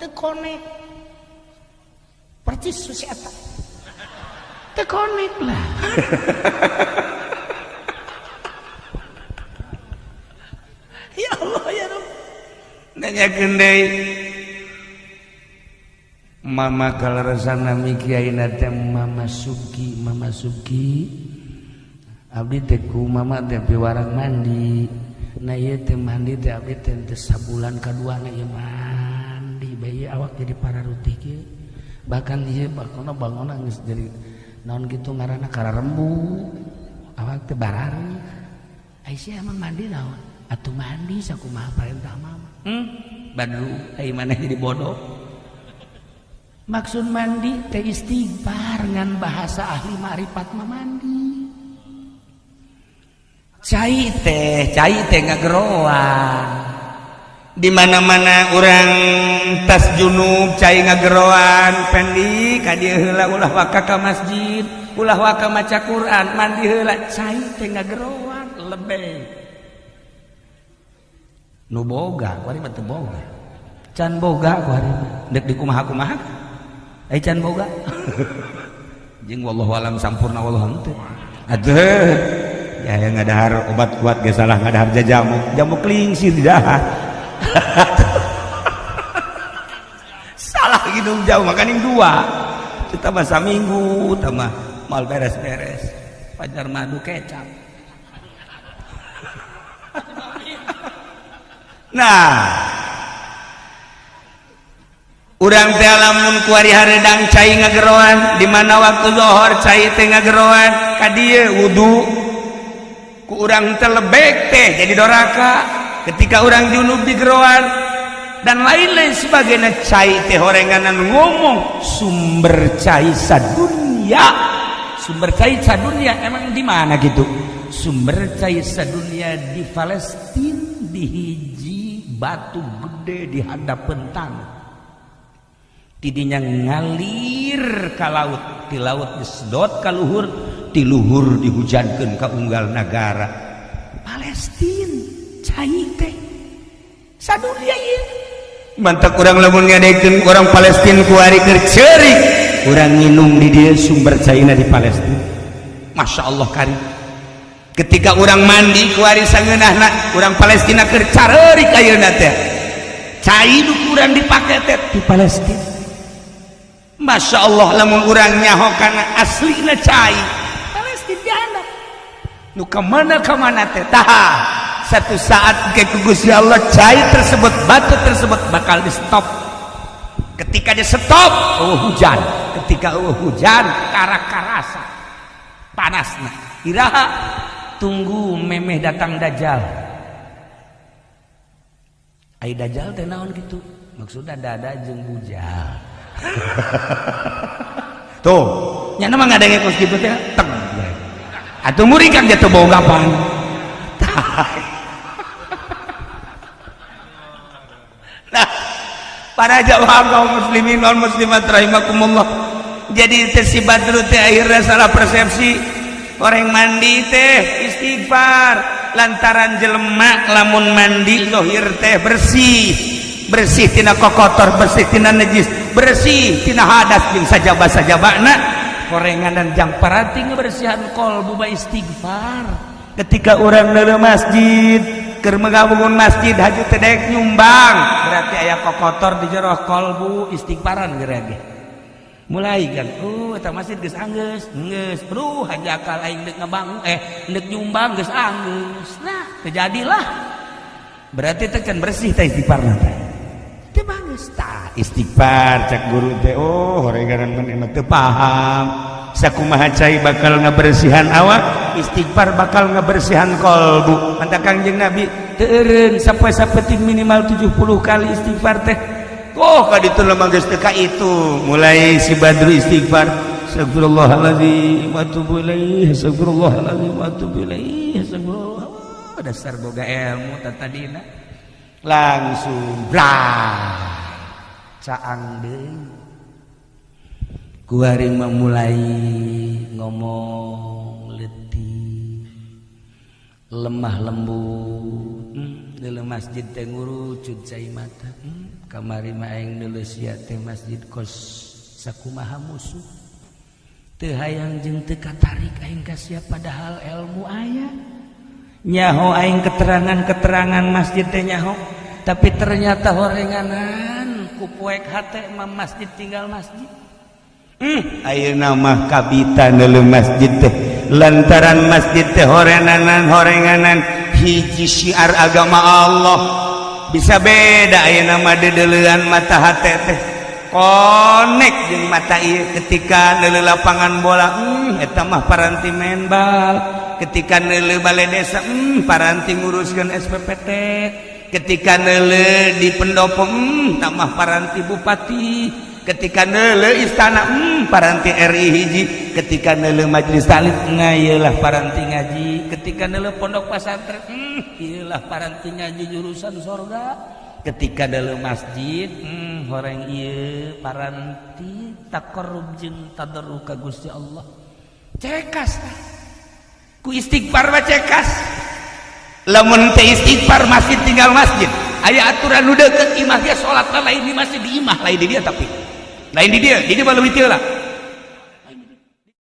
teu connect percis si eta teu connect lah. Ya Allah ya Rabb nanyakeun deui mama kalaresana mikiaina teh mama Suki abdi teh ku mama teh piwarang mandi na ieu teh mandi teh abdi teh sabulan kaduana ieu mandi bayi awak jadi pararuti kieu bahkan ieu bangunna geus jadi naon kitu ngaranna kararembu awak teh barari Aisyah emang mandi naon atuh mandi sakumaha perintah mama badru ai maneh jadi bodoh. Maksud mandi teh istighfar ngan bahasa ahli ma'rifat mandi. Cai teh ngageroan. Di mana-mana orang tas junub cai ngageroan pendi ka dieu heula ulah waka ka masjid, ulah waka maca Quran, mandi heula cai teh ngageroan lebih. Nu boga, kuari mah teu boga. Can boga kuari mah. Dek dikumaha-kumaha. Can boga jeung wallahu alam sampurna wallahu henteu aduh ya yang ngadahar obat kuat ge salah ngadahar jamu klingsir di dahar salah gitu jauh makaning dua kita mah saminggu tambah mal beres-beres pajar madu kecap. Nah urang teh lamun kuari hareudang cai ngageroan di mana waktu zuhur cai teh ngageroan ka dieu wudu ku urang teh lebek teh jadi doraka ketika urang junub di geroan dan lain-lain sebagainya cai teh horenganan ngomong sumber cai sadunya emang di mana gitu sumber cai sadunya di Palestina di hiji batu gede di hadapan tanah tidinya ngalir ka laut ti laut disedot ka luhur ti luhur dihujankeun ka unggal nagara Palestina cai teh sadunya ieu mantak urang lamun ngadekeun urang Palestina kuari keur ceurik urang nginum di dieu sumber caina di Palestina Masya Allah kari ketika urang mandi kuari sangeunahna urang Palestina keur careurik ayeuna teh cai nu urang dipake teh di Palestina. Masya Allah lamun urang nyaho kana aslina cai Palestina nu kemana teh taha satu saat ke Gusti Allah cai tersebut batu tersebut bakal di stop ketika di stop hujan ketika hujan karakarasa panasna iraha tunggu memeh datang dajjal ai dajjal teh naon gitu maksudna dada jeung bujal tuh nyana mah ngadenge kos kitu teh teng atuh muring kan jatuh boga pan nah para jamaah kaum muslimin wal muslimat rahimakumullah jadi teh si Badru teh akhirna salah persepsi orang mandi teh istighfar lantaran jelema lamun mandi zahir teh bersih tina kokotor bersih tina najis bersih tina hadas jeung sajaba-sajabana korengan dan jang parati ngebersihan kolbu ba istighfar ketika urang neuleuh masjid keur mengapungun masjid haju teh daek nyumbang berarti aya kokotor di jero kolbu istighfaran geurang mulai kan eta masjid geus anggeus geus haju akal aing deuk ngabangun deuk nyumbang geus anggeus nah terjadilah berarti teh can bersih teh istighfarna teh teu bagus tah istighfar cek guru teh horenganan maneh teu paham sakumaha cai bakal ngabersihan awak istighfar bakal ngabersihan kolbu mantap Kangjeng Nabi teu eureun sapoe-sapeting minimal 70 kali istighfar teh ka ditu lemah geus teu ka itu mulai si Badru istighfar astagfirullahaladzim wa atubu ilaih astagfirullahaladzim wa atubu ilaih astagfirullah dasar boga ilmu tadina langsung caang deui kuaring memulai ngomong letih lemah lembut dalam masjid teh ngurucut cai mata kamari mah aing deuleu sia teh masjid kos sakumaha musuh teu hayang jeung teu katarik aing ka sia padahal ilmu aya nyaho aing keterangan masjid teh nyaho tapi ternyata horenganan ku poek hate mah masjid tinggal masjid ayeuna mah kabitan deuleu masjid teh lantaran masjid teh horenganan hiji syiar agama Allah bisa beda ayeuna mah deuleuan mata hate teh konek jeung mata ieu ketika neuleuh lapangan bola eta mah paranti main bal ketika neuleuh balai desa paranti nguruskeun SPPT ketika neuleuh di pendopo tamah paranti bupati ketika neuleuh istana paranti RI hiji ketika neuleuh majelis taklim ieulah paranti ngaji ketika neuleuh pondok pesantren ieulah paranti ngaji jurusan surga ketika neuleuh masjid horeng ieu paranti taqarrub jeung tadarruk ka Gusti Allah cekas ku istighfar mah cekas lamun teh istighfar masjid tinggal masjid aya aturan nu deukeut imah ge salat lain di masjid di imah lain di dia tapi lain di dia mah leuwih teu lah